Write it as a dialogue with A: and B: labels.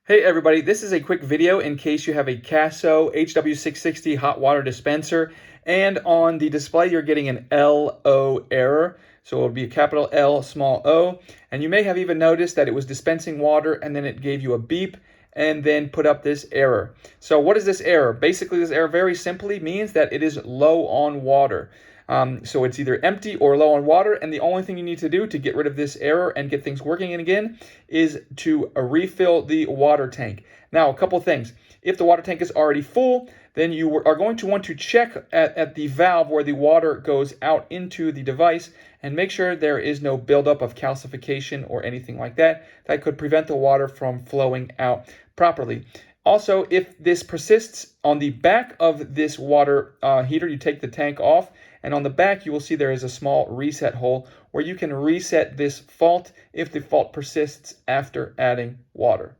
A: Hey everybody, this is a quick video in case you have a CASO HW660 hot water dispenser and on the display you're getting an LO error. So it'll be a capital L, small o, and you may have even noticed that it was dispensing water and then it gave you a beep and then put up this error. So what is this error? Basically this error very simply means that it is low on water. So it's either empty or low on water, and the only thing you need to do to get rid of this error and get things working again is to refill the water tank. Now, a couple things. If the water tank is already full, then you are going to want to check at the valve where the water goes out into the device and make sure there is no buildup of calcification or anything like that that could prevent the water from flowing out properly. Also, if this persists on the back of this water heater, you take the tank off, and on the back you will see there is a small reset hole where you can reset this fault if the fault persists after adding water.